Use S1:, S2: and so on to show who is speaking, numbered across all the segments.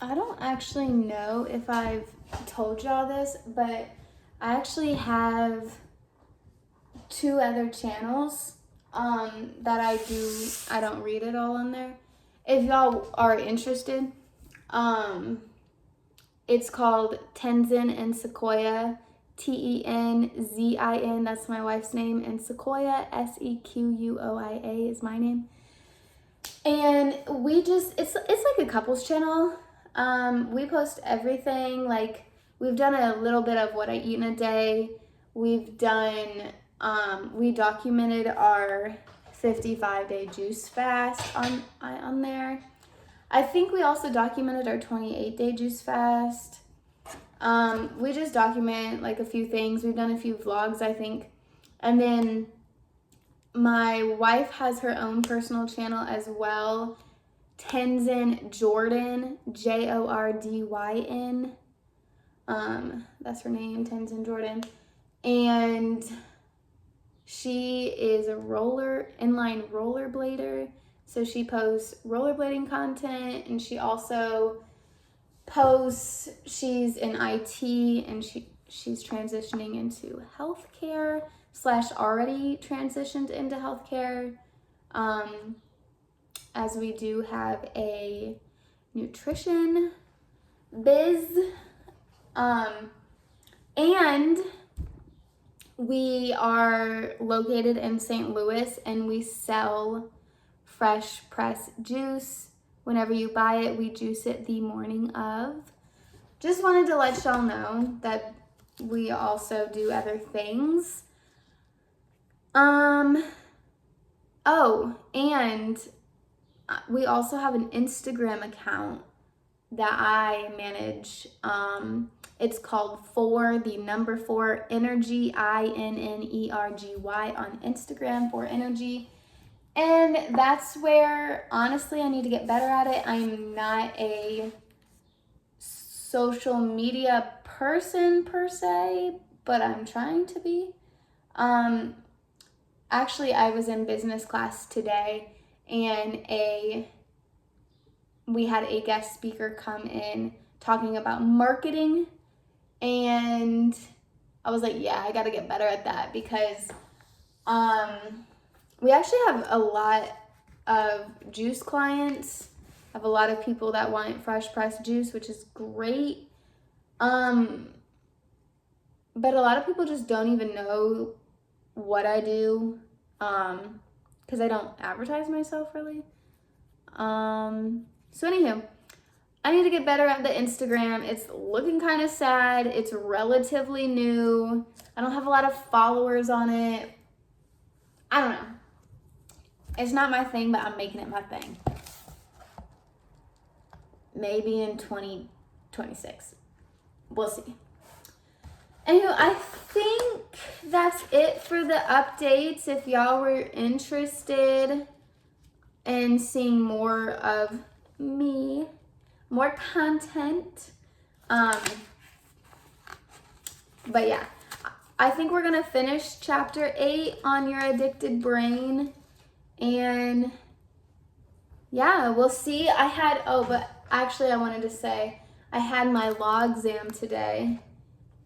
S1: I don't actually know if I've told y'all this, but I actually have 2 other channels that I don't read it all on there. If y'all are interested, it's called Tenzin and Sequoia, Tenzin, that's my wife's name, and Sequoia, Sequoia is my name. And it's like a couples channel. We post everything, like we've done a little bit of what I eat in a day. We've done, we documented our 55-day juice fast on there. I think we also documented our 28-day juice fast. We just document like a few things. We've done a few vlogs, I think. And then my wife has her own personal channel as well. Tenzin Jordan, Jordyn. That's her name, Tenzin Jordan. And she is a inline rollerblader. So she posts rollerblading content, and she also posts, she's in IT, and she's transitioning into healthcare / already transitioned into healthcare, as we do have a nutrition biz, and we are located in St. Louis, and we sell fresh pressed juice. Whenever you buy it, we juice it the morning of. Just wanted to let y'all know that we also do other things. Oh, and we also have an Instagram account that I manage. It's called 4 Energy, INNERGY on Instagram, 4 Energy. And that's where, honestly, I need to get better at it. I'm not a social media person per se, but I'm trying to be. Actually, I was in business class today, and we had a guest speaker come in talking about marketing, and I was like, yeah, I gotta get better at that, because we actually have a lot of juice clients. I have a lot of people that want fresh pressed juice, which is great. But a lot of people just don't even know what I do, because I don't advertise myself really. So anywho, I need to get better at the Instagram. It's looking kind of sad. It's relatively new. I don't have a lot of followers on it. I don't know. It's not my thing, but I'm making it my thing. Maybe in 2026. We'll see. Anyway, I think that's it for the updates. If y'all were interested in seeing more of me, more content. But yeah, I think we're gonna finish chapter 8 on your addicted brain. And yeah, we'll see. But actually I wanted to say, I had my log exam today,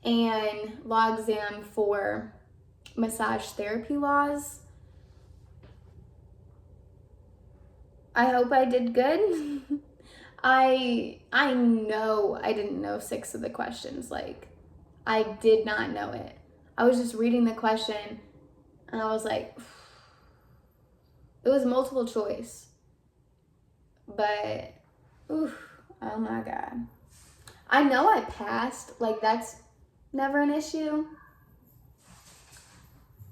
S1: and log exam for massage therapy laws. I hope I did good. I know I didn't know 6 of the questions. Like, I did not know it. I was just reading the question, and I was like, it was multiple choice. But, oh my God. I know I passed. Like, that's never an issue.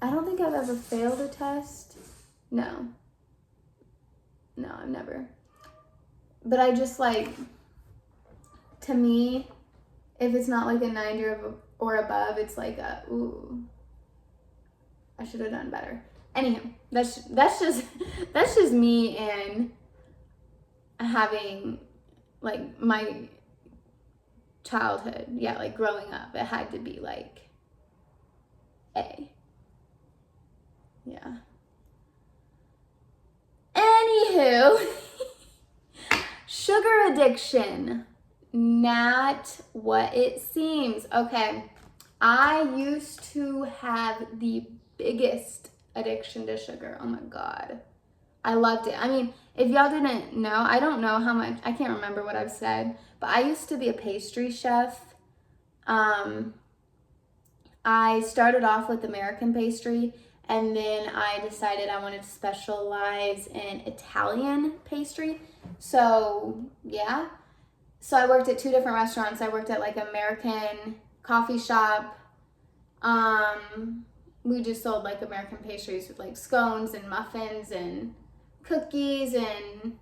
S1: I don't think I've ever failed a test. No, I've never. But I just, like, to me, if it's not like a 90 or above, it's like ooh, I should have done better. Anyhow, that's just me, and having, like, my childhood, yeah, like growing up, it had to be like A. Yeah. Anywho, sugar addiction. not what it seems. Okay, I used to have the biggest addiction to sugar. Oh my God. I loved it. I mean, if y'all didn't know, I don't know how much, I can't remember what I've said, but I used to be a pastry chef. I started off with American pastry, and then I decided I wanted to specialize in Italian pastry. So, yeah. So I worked at 2 different restaurants. I worked at like American coffee shop. We just sold like American pastries with like scones and muffins and cookies and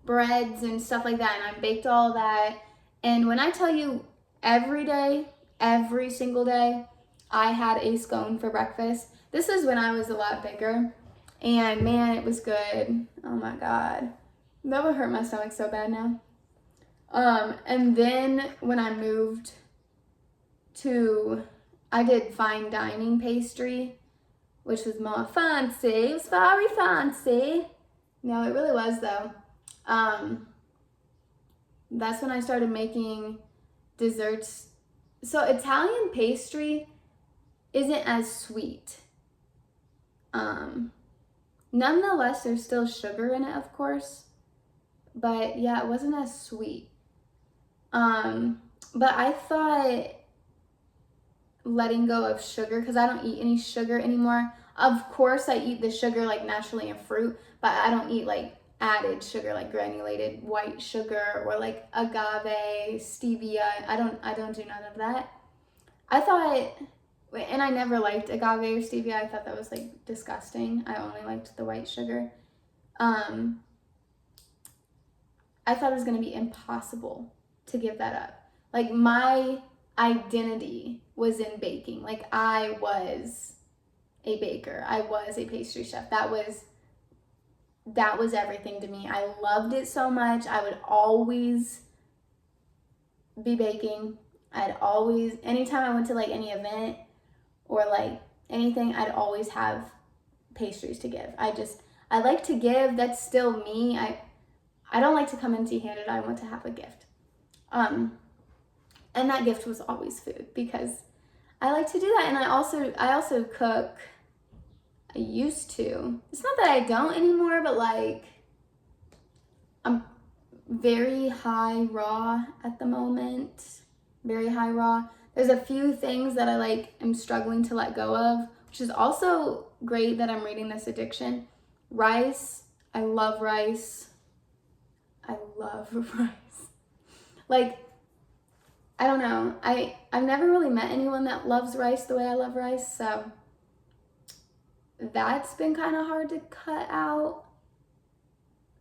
S1: breads and stuff like that. And I baked all that. And when I tell you every day, every single day, I had a scone for breakfast. This is when I was a lot bigger. And man, it was good. Oh my God. That would hurt my stomach so bad now. And then when I moved to, I did fine dining pastry, which was more fancy. It was very fancy. No, it really was though. That's when I started making desserts. So Italian pastry isn't as sweet. Nonetheless, there's still sugar in it, of course. But yeah, it wasn't as sweet. But I thought letting go of sugar, because I don't eat any sugar anymore. Of course, I eat the sugar like naturally in fruit, but I don't eat like added sugar, like granulated white sugar or like agave, stevia. I don't do none of that. I thought, and I never liked agave or stevia. I thought that was like disgusting. I only liked the white sugar. I thought it was going to be impossible to give that up. Like my identity was in baking. Like I was a baker. I was a pastry chef. That was everything to me. I loved it so much. I would always be baking. Anytime I went to like any event or like anything, I'd always have pastries to give. I like to give. That's still me. I don't like to come empty-handed. I want to have a gift. And that gift was always food, because I like to do that. And I also cook. I used to. It's not that I don't anymore, but like I'm very high raw at the moment. Very high raw. There's a few things that I like am struggling to let go of, which is also great that I'm reading this addiction. Rice. I love rice. I love rice. Like, I don't know. I've never really met anyone that loves rice the way I love rice, so that's been kind of hard to cut out.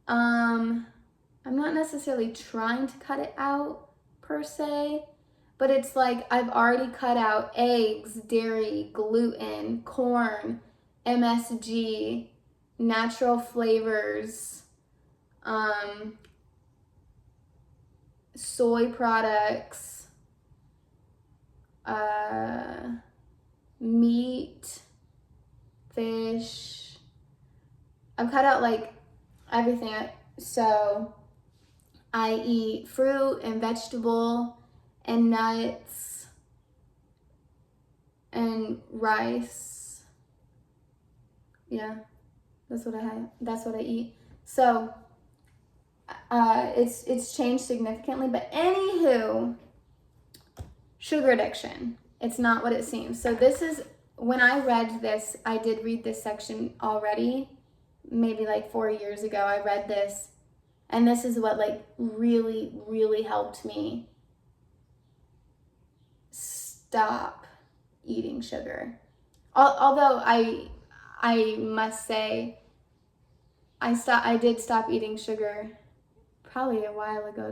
S1: I'm not necessarily trying to cut it out per se, but it's like I've already cut out eggs, dairy, gluten, corn, MSG, natural flavors, soy products, meat, fish. I've cut out like everything. So I eat fruit and vegetable and nuts and rice. Yeah, that's what I eat. So it's changed significantly. But anywho, sugar addiction. It's not what it seems. So this is, when I read this, I did read this section already, maybe like 4 years ago. I read this, and this is what like really, really helped me stop eating sugar. Although I must say, I did stop eating sugar probably a while ago.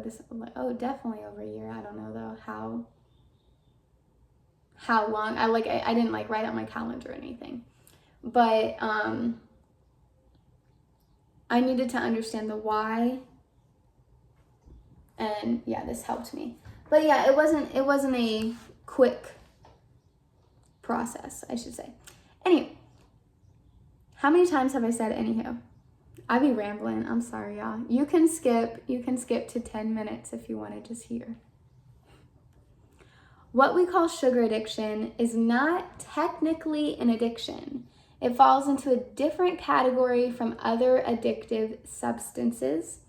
S1: Definitely over a year. I don't know though how long. I didn't like write out my calendar or anything, but I needed to understand the why, and yeah, this helped me. But yeah, it wasn't a quick process, I should say. Anyway, how many times have I said anywho? I be rambling. I'm sorry, y'all. You can skip to 10 minutes if you want to just hear. What we call sugar addiction is not technically an addiction. It falls into a different category from other addictive substances.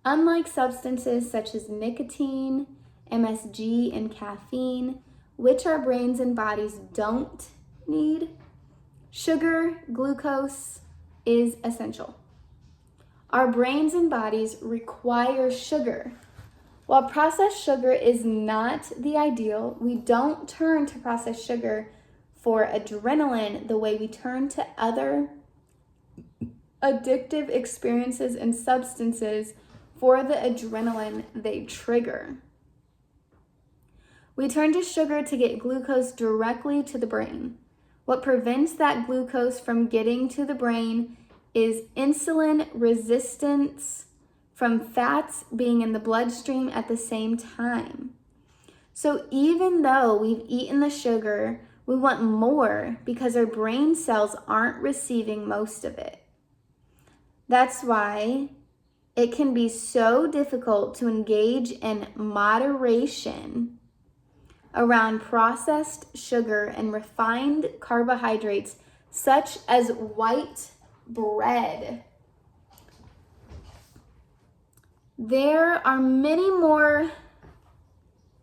S1: Unlike substances such as nicotine, MSG, and caffeine, which our brains and bodies don't need, sugar, glucose, is essential. Our brains and bodies require sugar. While processed sugar is not the ideal, we don't turn to processed sugar for adrenaline the way we turn to other addictive experiences and substances for the adrenaline they trigger. We turn to sugar to get glucose directly to the brain. What prevents that glucose from getting to the brain is insulin resistance from fats being in the bloodstream at the same time. So even though we've eaten the sugar, we want more because our brain cells aren't receiving most of it. That's why it can be so difficult to engage in moderation around processed sugar and refined carbohydrates such as white bread. There are many more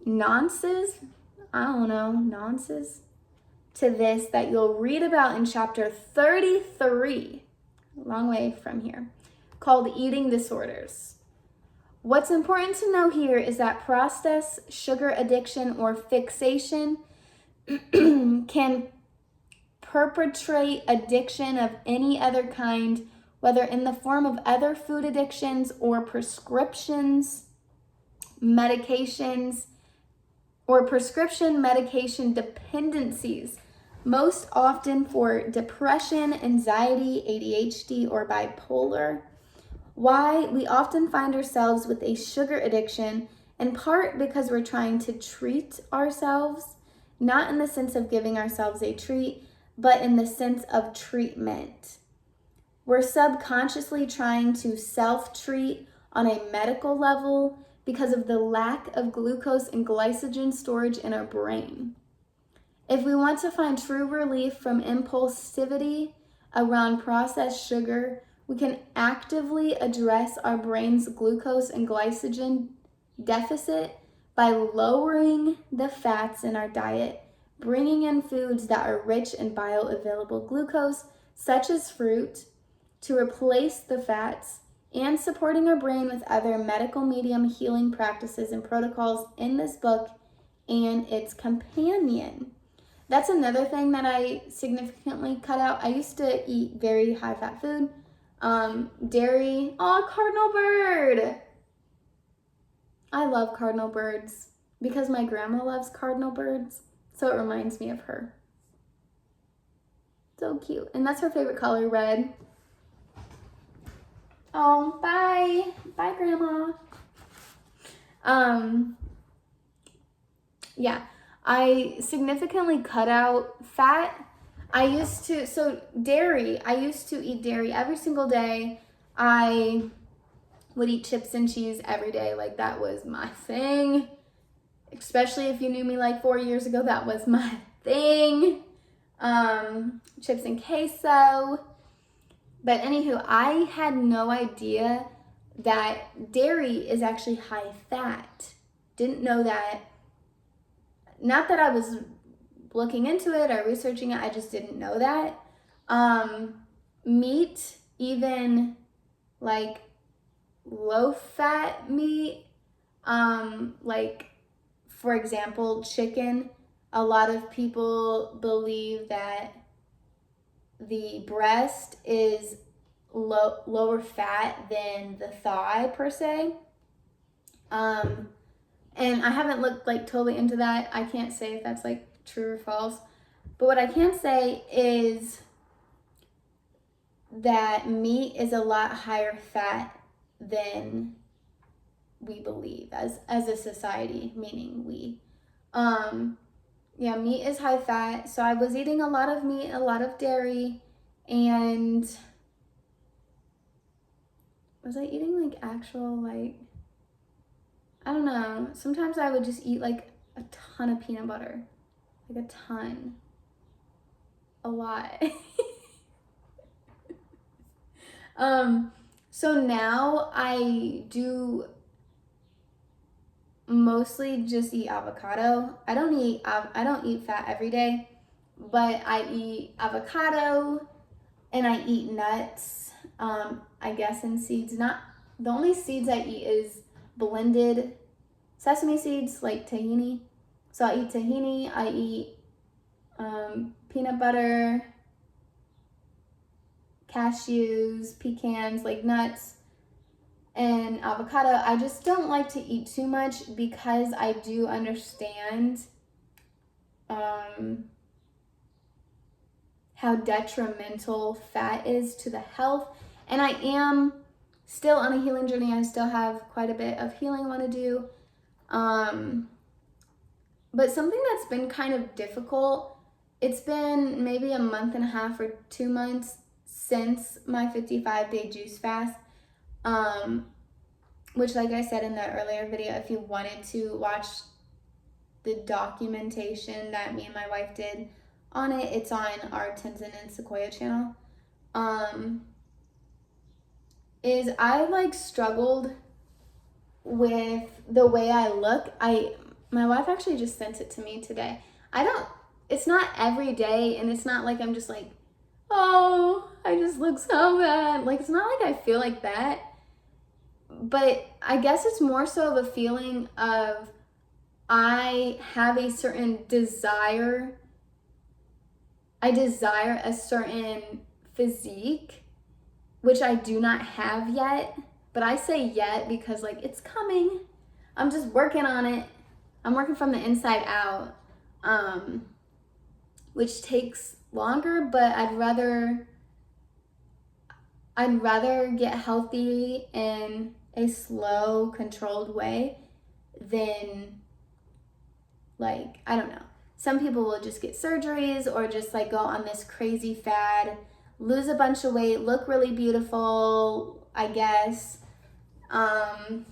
S1: nuances to this that you'll read about in chapter 33, a long way from here, called Eating Disorders. What's important to know here is that processed sugar addiction or fixation can perpetrate addiction of any other kind, whether in the form of other food addictions or prescriptions, medications, or prescription medication dependencies, most often for depression, anxiety, ADHD, or bipolar. Why we often find ourselves with a sugar addiction, in part because we're trying to treat ourselves, not in the sense of giving ourselves a treat, but in the sense of treatment. We're subconsciously trying to self-treat on a medical level because of the lack of glucose and glycogen storage in our brain. If we want to find true relief from impulsivity around processed sugar, we can actively address our brain's glucose and glycogen deficit by lowering the fats in our diet, bringing in foods that are rich in bioavailable glucose, such as fruit, to replace the fats, and supporting our brain with other medical medium healing practices and protocols in this book and its companion. That's another thing that I significantly cut out. I used to eat very high-fat food, dairy. Oh, cardinal bird! I love cardinal birds because my grandma loves cardinal birds, so it reminds me of her. So cute. And that's her favorite color, red. Oh, bye. Bye, Grandma. Yeah, I significantly cut out fat. Dairy, I used to eat dairy every single day. I would eat chips and cheese every day. Like, that was my thing. Especially if you knew me like 4 years ago, that was my thing. Chips and queso. But anywho, I had no idea that dairy is actually high fat. Didn't know that. Not that I was looking into it or researching it, I just didn't know that. Meat, even like low fat meat, like for example, chicken, a lot of people believe that the breast is lower fat than the thigh per se. And I haven't looked like totally into that. I can't say if that's like true or false. But what I can say is that meat is a lot higher fat than we believe as a society, meaning we. Yeah, meat is high fat. So I was eating a lot of meat, a lot of dairy, and was I eating like actual like, I don't know. Sometimes I would just eat like a ton of peanut butter. Like a ton. A lot. So now I do mostly just eat avocado. I don't eat fat every day, but I eat avocado and I eat nuts. I guess in seeds. Not the only seeds I eat is blended sesame seeds, like tahini. So I eat tahini. I eat peanut butter, cashews, pecans, like nuts, and avocado. I just don't like to eat too much because I do understand how detrimental fat is to the health. And I am still on a healing journey. I still have quite a bit of healing I want to do. But something that's been kind of difficult, it's been maybe a month and a half or 2 months since my 55-day juice fast. Which, like I said in the earlier video, if you wanted to watch the documentation that me and my wife did on it, it's on our Tenzin and Sequoia channel. Is I like struggled with the way I look. My wife actually just sent it to me today. It's not every day, and it's not like I'm just like, oh, I just look so bad. Like, it's not like I feel like that. But I guess it's more so of a feeling of I have a certain desire. I desire a certain physique, which I do not have yet. But I say yet because, like, it's coming. I'm just working on it. I'm working from the inside out, which takes longer, but I'd rather get healthy in a slow, controlled way than, like, I don't know. Some people will just get surgeries or just like go on this crazy fad, lose a bunch of weight, look really beautiful, I guess. But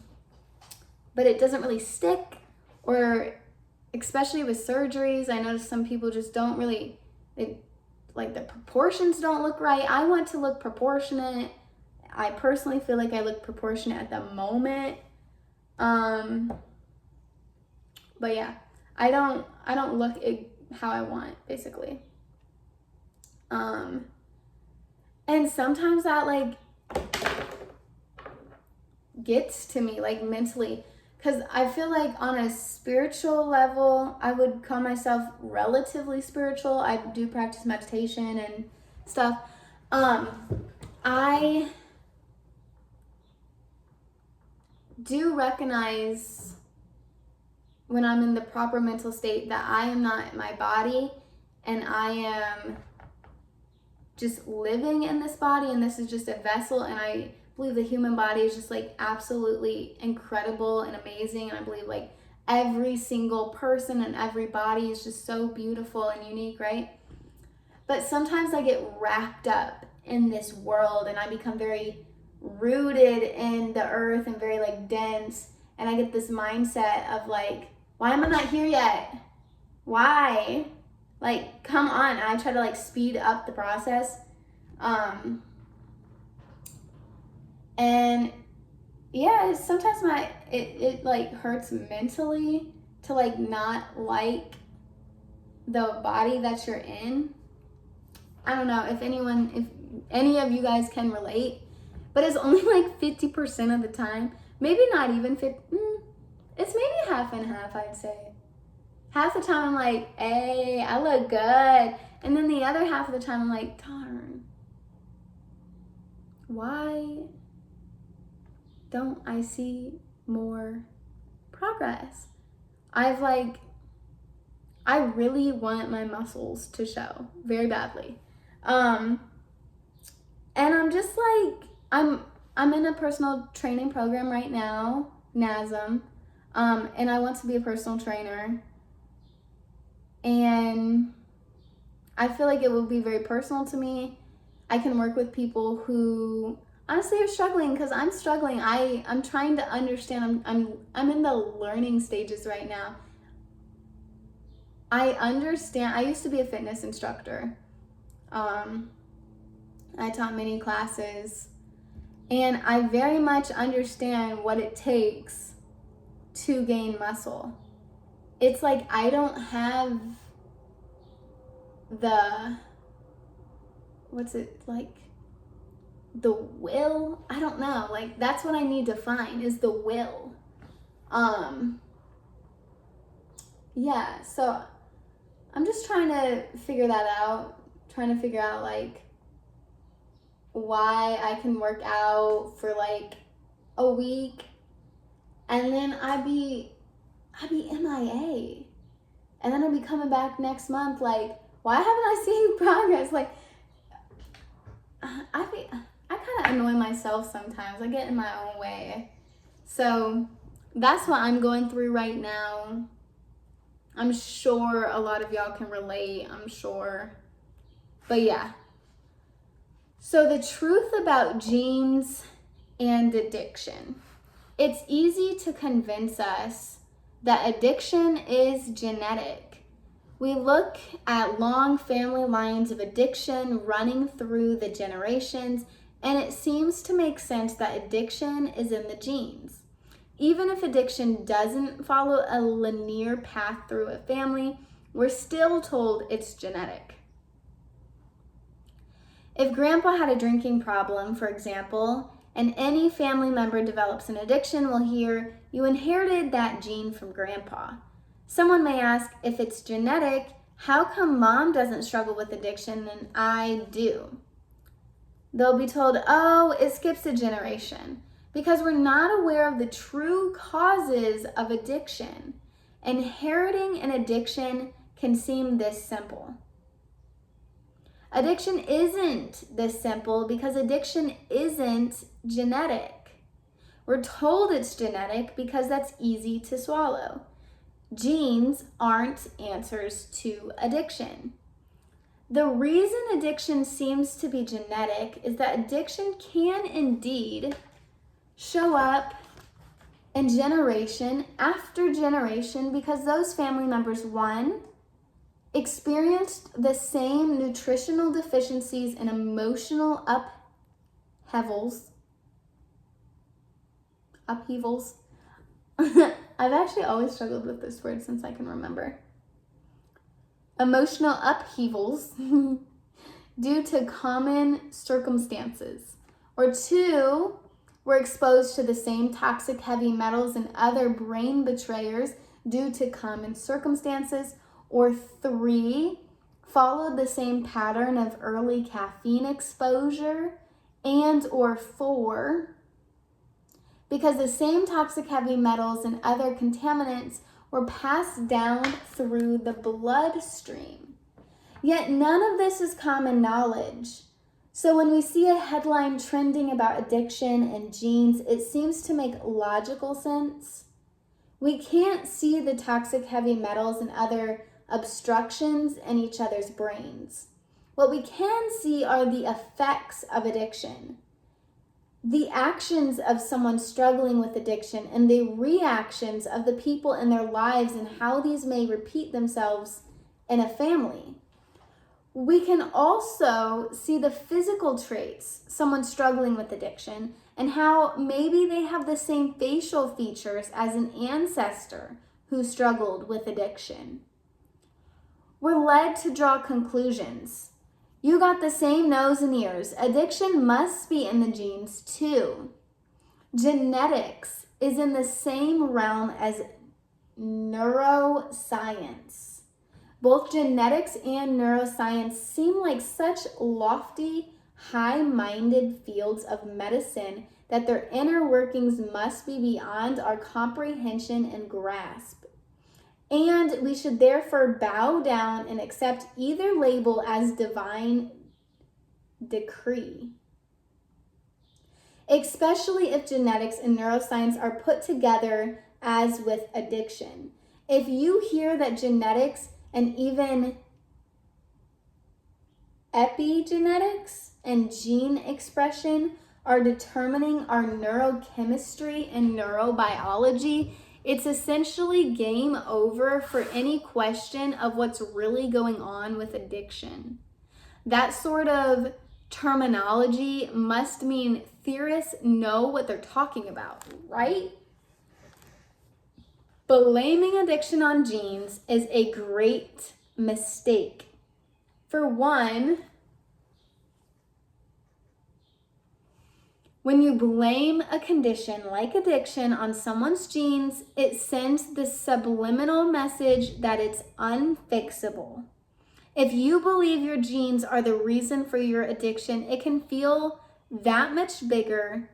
S1: it doesn't really stick, or especially with surgeries, I notice some people just don't really, like the proportions don't look right. I want to look proportionate. I personally feel like I look proportionate at the moment. But yeah, I don't look how I want, basically. And sometimes that like gets to me, like mentally, because I feel like on a spiritual level, I would call myself relatively spiritual. I do practice meditation and stuff. I do recognize when I'm in the proper mental state that I am not my body and I am just living in this body, and this is just a vessel, and I believe the human body is just like absolutely incredible and amazing, and I believe like every single person and every body is just so beautiful and unique, right? But sometimes I get wrapped up in this world and I become very rooted in the earth and very like dense, and I get this mindset of like, why am I not here yet? Why? Like, come on. And I try to like speed up the process. And yeah, sometimes it like hurts mentally to like not like the body that you're in. I don't know if any of you guys can relate, but it's only like 50% of the time. Maybe not even 50. It's maybe half and half, I'd say. Half the time I'm like, hey, I look good. And then the other half of the time I'm like, darn, why don't I see more progress? I really want my muscles to show very badly. And I'm just like, I'm in a personal training program right now, NASM, and I want to be a personal trainer. And I feel like it will be very personal to me. I can work with people who honestly are struggling, because I'm struggling. I'm trying to understand. I'm in the learning stages right now. I understand. I used to be a fitness instructor. I taught many classes, and I very much understand what it takes to gain muscle. It's like I don't have the, what's it like? The will? I don't know. Like, that's what I need to find, is the will. Yeah, so I'm just trying to figure that out. Trying to figure out like why I can work out for like a week and then I'd be MIA. And then I'd be coming back next month like, why haven't I seen progress? Like, I kind of annoy myself sometimes. I get in my own way. So that's what I'm going through right now. I'm sure a lot of y'all can relate, I'm sure. But yeah. So the truth about genes and addiction. It's easy to convince us that addiction is genetic. We look at long family lines of addiction running through the generations, and it seems to make sense that addiction is in the genes. Even if addiction doesn't follow a linear path through a family, we're still told it's genetic. If grandpa had a drinking problem, for example, and any family member develops an addiction, we'll hear, you inherited that gene from grandpa. Someone may ask, if it's genetic, how come mom doesn't struggle with addiction and I do? They'll be told, oh, it skips a generation, because we're not aware of the true causes of addiction. Inheriting an addiction can seem this simple. Addiction isn't this simple because addiction isn't genetic. We're told it's genetic because that's easy to swallow. Genes aren't answers to addiction. The reason addiction seems to be genetic is that addiction can indeed show up in generation after generation because those family members, one, experienced the same nutritional deficiencies and emotional upheavals. I've actually always struggled with this word since I can remember. Emotional upheavals due to common circumstances. Or two, were exposed to the same toxic heavy metals and other brain betrayers due to common circumstances. Or three, followed the same pattern of early caffeine exposure. And or four, because the same toxic heavy metals and other contaminants were passed down through the bloodstream. Yet none of this is common knowledge. So when we see a headline trending about addiction and genes, it seems to make logical sense. We can't see the toxic heavy metals and other obstructions in each other's brains. What we can see are the effects of addiction, the actions of someone struggling with addiction, and the reactions of the people in their lives and how these may repeat themselves in a family. We can also see the physical traits, someone struggling with addiction, and how maybe they have the same facial features as an ancestor who struggled with addiction. We're led to draw conclusions. You got the same nose and ears. Addiction must be in the genes too. Genetics is in the same realm as neuroscience. Both genetics and neuroscience seem like such lofty, high-minded fields of medicine that their inner workings must be beyond our comprehension and grasp. And we should therefore bow down and accept either label as divine decree. Especially if genetics and neuroscience are put together as with addiction. If you hear that genetics and even epigenetics and gene expression are determining our neurochemistry and neurobiology, It's essentially game over for any question of what's really going on with addiction. That sort of terminology must mean theorists know what they're talking about, right? Blaming addiction on genes is a great mistake. For one, when you blame a condition like addiction on someone's genes, it sends the subliminal message that it's unfixable. If you believe your genes are the reason for your addiction, it can feel that much bigger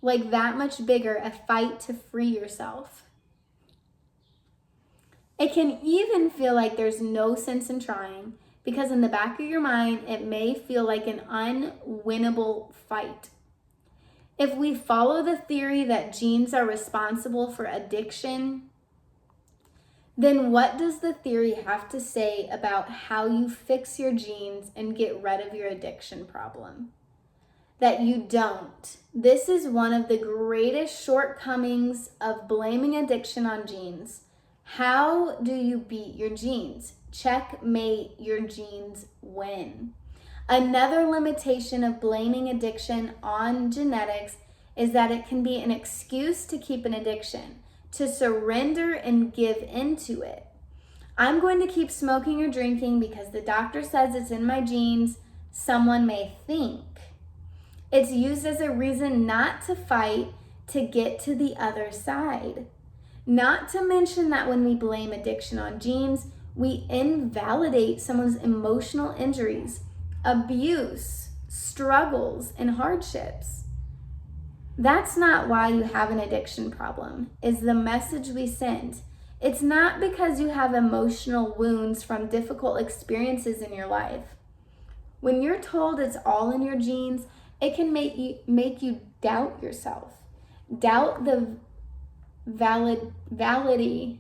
S1: a fight to free yourself. It can even feel like there's no sense in trying, because in the back of your mind, it may feel like an unwinnable fight. If we follow the theory that genes are responsible for addiction, then what does the theory have to say about how you fix your genes and get rid of your addiction problem? That you don't. This is one of the greatest shortcomings of blaming addiction on genes. How do you beat your genes? Checkmate, your genes win. Another limitation of blaming addiction on genetics is that it can be an excuse to keep an addiction, to surrender and give into it. I'm going to keep smoking or drinking because the doctor says it's in my genes, someone may think. It's used as a reason not to fight to get to the other side. Not to mention that when we blame addiction on genes, we invalidate someone's emotional injuries, abuse, struggles, and hardships. That's not why you have an addiction problem, is the message we send. It's not because you have emotional wounds from difficult experiences in your life. When you're told it's all in your genes, it can make you doubt yourself, doubt the validity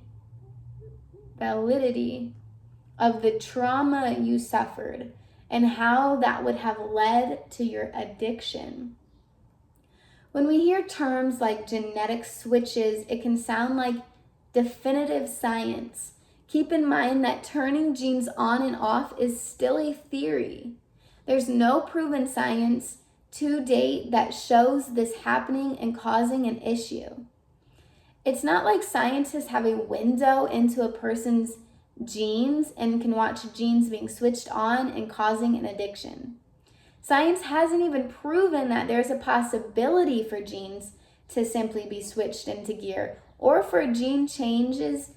S1: of the trauma you suffered and how that would have led to your addiction. When we hear terms like genetic switches, it can sound like definitive science. Keep in mind that turning genes on and off is still a theory. There's no proven science to date that shows this happening and causing an issue. It's not like scientists have a window into a person's genes and can watch genes being switched on and causing an addiction. Science hasn't even proven that there's a possibility for genes to simply be switched into gear or for gene changes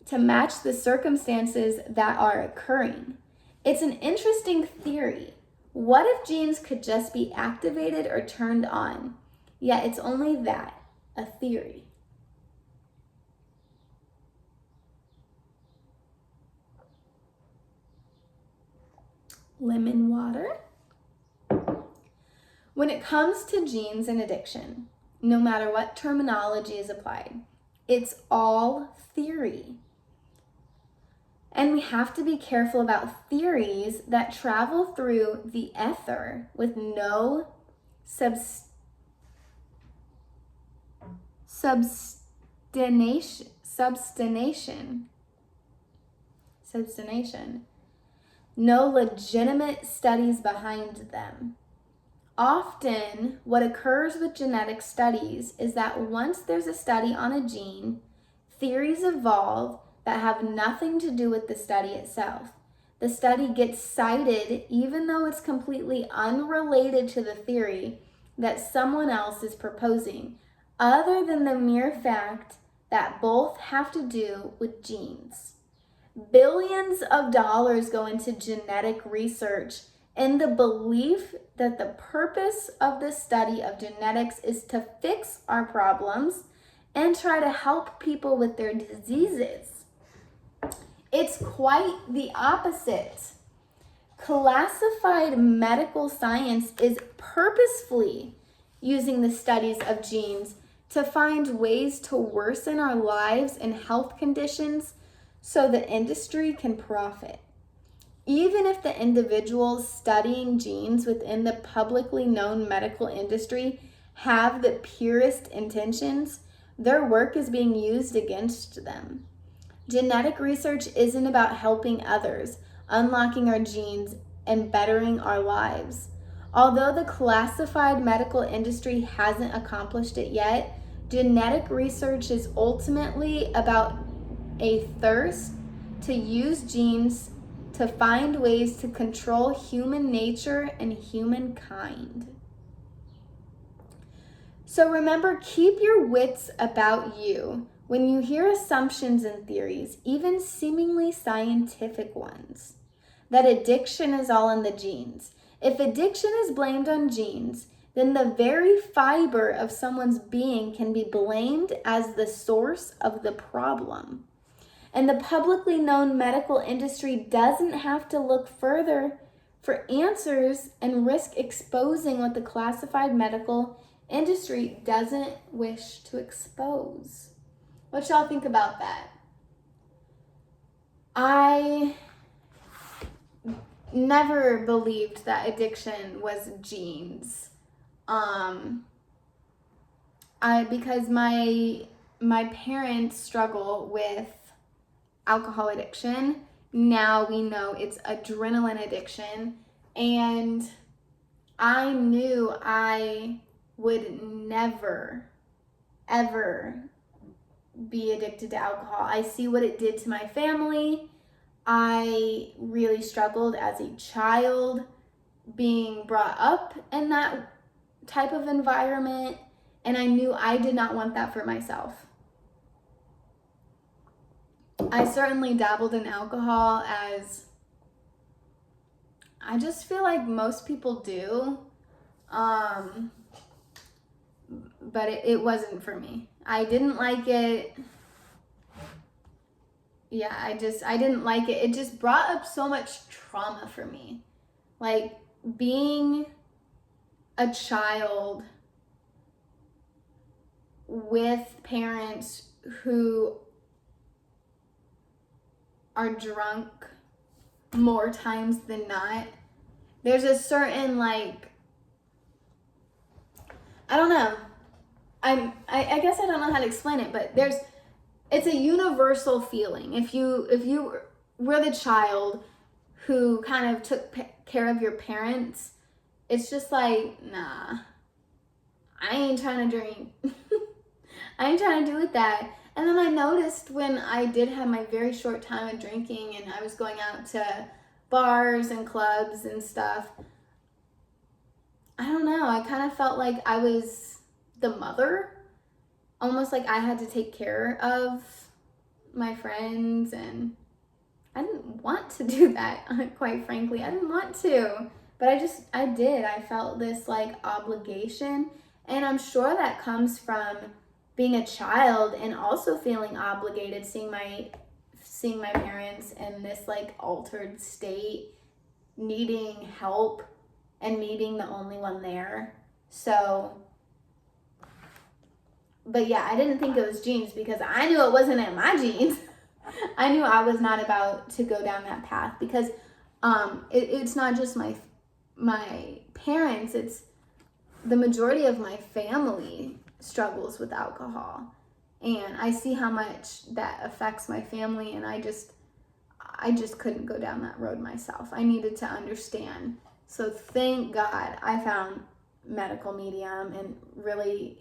S1: to match the circumstances that are occurring. It's an interesting theory. What if genes could just be activated or turned on? Yet it's only that, a theory. Lemon water. When it comes to genes and addiction, no matter what terminology is applied, it's all theory. And we have to be careful about theories that travel through the ether with no substantiation, no legitimate studies behind them. Often, what occurs with genetic studies is that once there's a study on a gene, theories evolve that have nothing to do with the study itself. The study gets cited even though it's completely unrelated to the theory that someone else is proposing, other than the mere fact that both have to do with genes. Billions of dollars go into genetic research in the belief that the purpose of the study of genetics is to fix our problems and try to help people with their diseases. It's quite the opposite. Classified medical science is purposefully using the studies of genes to find ways to worsen our lives and health conditions so the industry can profit. Even if the individuals studying genes within the publicly known medical industry have the purest intentions, Their work is being used against them. Genetic research isn't about helping others, unlocking our genes, and bettering our lives. Although the classified medical industry hasn't accomplished it yet, genetic research is ultimately about a thirst to use genes to find ways to control human nature and humankind. So remember, keep your wits about you when you hear assumptions and theories, even seemingly scientific ones, that addiction is all in the genes. If addiction is blamed on genes, then the very fiber of someone's being can be blamed as the source of the problem. And the publicly known medical industry doesn't have to look further for answers and risk exposing what the classified medical industry doesn't wish to expose. What y'all think about that? I never believed that addiction was genes. Because my parents struggle with alcohol addiction. Now we know it's adrenaline addiction, and I knew I would never, ever be addicted to alcohol. I see what it did to my family. I really struggled as a child being brought up in that type of environment, and I knew I did not want that for myself. I certainly dabbled in alcohol, as I just feel like most people do. But it wasn't for me. I didn't like it. Yeah, I didn't like it. It just brought up so much trauma for me. Like being a child with parents who are drunk more times than not. There's a certain, like, I don't know. I guess I don't know how to explain it, but it's a universal feeling. If you were the child who kind of took care of your parents, it's just like, nah, I ain't trying to drink. I ain't trying to do with that. And then I noticed when I did have my very short time of drinking and I was going out to bars and clubs and stuff, I don't know, I kind of felt like I was the mother, almost like I had to take care of my friends, and I didn't want to do that, quite frankly. I didn't want to, but I did. I felt this like obligation, and I'm sure that comes from being a child and also feeling obligated, seeing my parents in this like altered state, needing help and me being the only one there. So, but yeah, I didn't think it was genes because I knew it wasn't in my genes. I knew I was not about to go down that path because it's not just my parents, it's the majority of my family struggles with alcohol. And I see how much that affects my family, and I just couldn't go down that road myself. I needed to understand. So thank God I found medical medium and really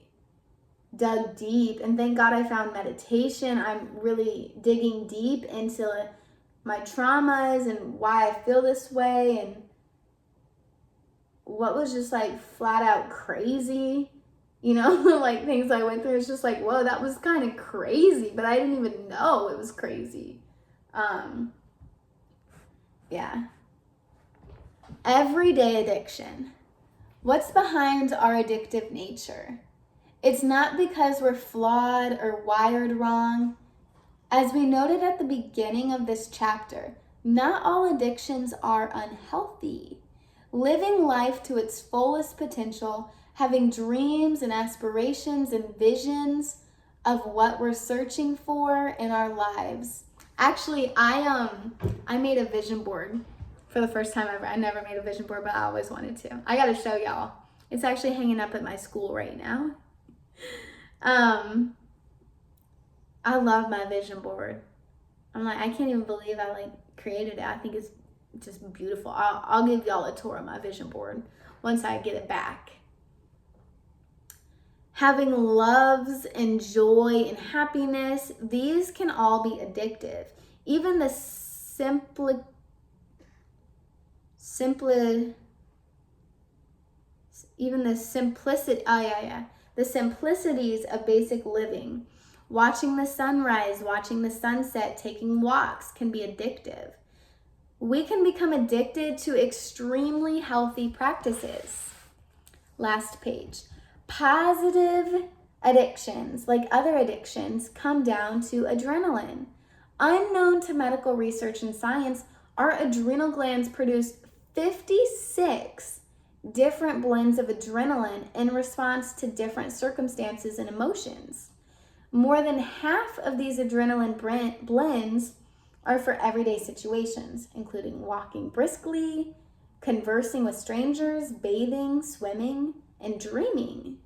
S1: dug deep, and thank God I found meditation. I'm really digging deep into my traumas and why I feel this way and what was just like flat out crazy, like things I went through. It's just like, whoa, that was kind of crazy, but I didn't even know it was crazy. Yeah. Everyday addiction. What's behind our addictive nature? It's not because we're flawed or wired wrong. As we noted at the beginning of this chapter, not all addictions are unhealthy. Living life to its fullest potential, having dreams and aspirations and visions of what we're searching for in our lives. Actually, I made a vision board for the first time ever. I never made a vision board, but I always wanted to. I gotta show y'all. It's actually hanging up at my school right now. I love my vision board. I'm like, I can't even believe I like created it. I think it's just beautiful. I'll give y'all a tour of my vision board once I get it back. Having loves and joy and happiness, these can all be addictive. Even the the simplicities of basic living. Watching the sunrise, watching the sunset, taking walks can be addictive. We can become addicted to extremely healthy practices. Last page. Positive addictions, like other addictions, come down to adrenaline. Unknown to medical research and science, our adrenal glands produce 56 different blends of adrenaline in response to different circumstances and emotions. More than half of these adrenaline blends are for everyday situations, including walking briskly, conversing with strangers, bathing, swimming, and dreaming.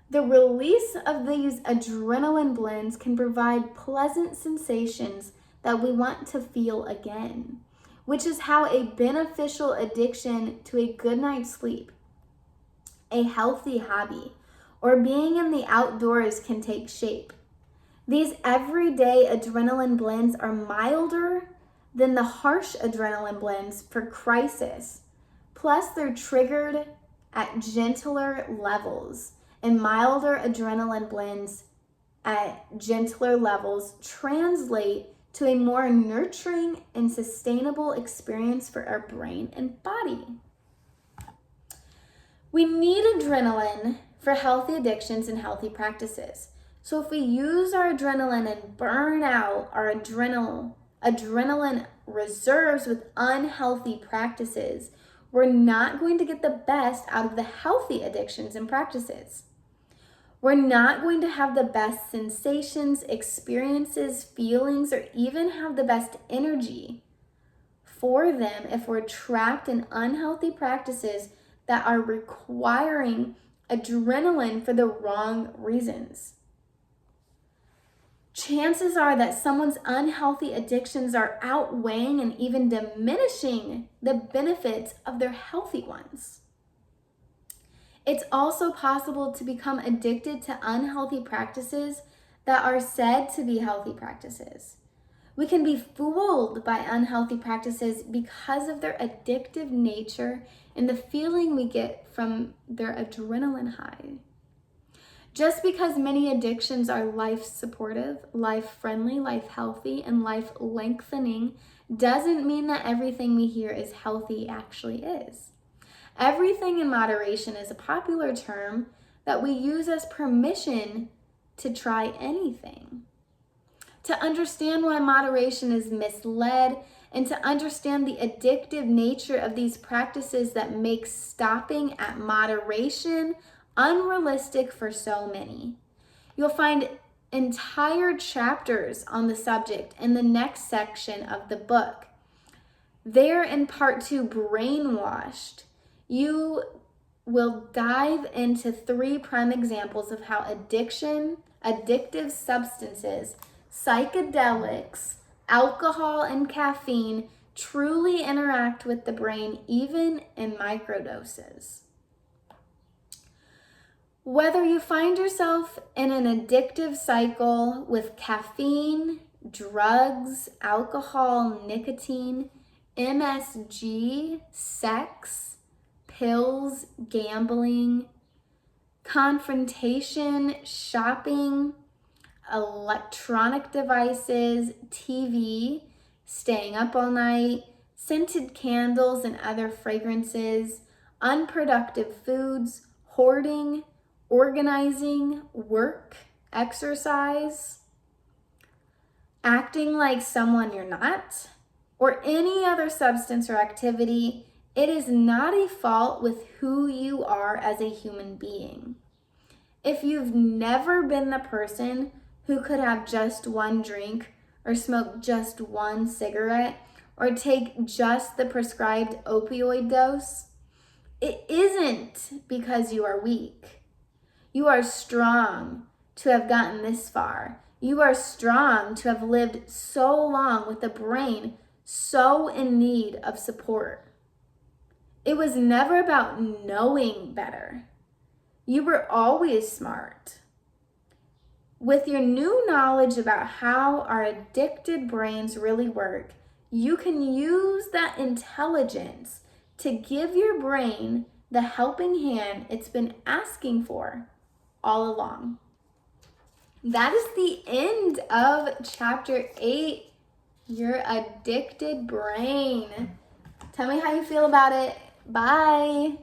S1: The release of these adrenaline blends can provide pleasant sensations that we want to feel again, which is how a beneficial addiction to a good night's sleep, a healthy hobby, or being in the outdoors can take shape. These everyday adrenaline blends are milder than the harsh adrenaline blends for crisis. Plus, they're triggered at gentler levels, and milder adrenaline blends at gentler levels translate to a more nurturing and sustainable experience for our brain and body. We need adrenaline for healthy addictions and healthy practices. So if we use our adrenaline and burn out our adrenaline reserves with unhealthy practices, we're not going to get the best out of the healthy addictions and practices. We're not going to have the best sensations, experiences, feelings, or even have the best energy for them if we're trapped in unhealthy practices that are requiring adrenaline for the wrong reasons. Chances are that someone's unhealthy addictions are outweighing and even diminishing the benefits of their healthy ones. It's also possible to become addicted to unhealthy practices that are said to be healthy practices. We can be fooled by unhealthy practices because of their addictive nature and the feeling we get from their adrenaline high. Just because many addictions are life supportive, life friendly, life healthy, and life lengthening doesn't mean that everything we hear is healthy actually is. Everything in moderation is a popular term that we use as permission to try anything. To understand why moderation is misled and to understand the addictive nature of these practices that make stopping at moderation unrealistic for so many. You'll find entire chapters on the subject in the next section of the book. There in part 2, Brainwashed, you will dive into 3 prime examples of how addictive substances, psychedelics, alcohol, and caffeine truly interact with the brain, even in microdoses. Whether you find yourself in an addictive cycle with caffeine, drugs, alcohol, nicotine, MSG, sex, pills, gambling, confrontation, shopping, electronic devices, TV, staying up all night, scented candles and other fragrances, unproductive foods, hoarding, organizing, work, exercise, acting like someone you're not, or any other substance or activity, it is not a fault with who you are as a human being. If you've never been the person who could have just one drink or smoke just one cigarette or take just the prescribed opioid dose, it isn't because you are weak. You are strong to have gotten this far. You are strong to have lived so long with a brain so in need of support. It was never about knowing better. You were always smart. With your new knowledge about how our addicted brains really work, you can use that intelligence to give your brain the helping hand it's been asking for all along. That is the end of chapter 8, your addicted brain. Tell me how you feel about it. Bye.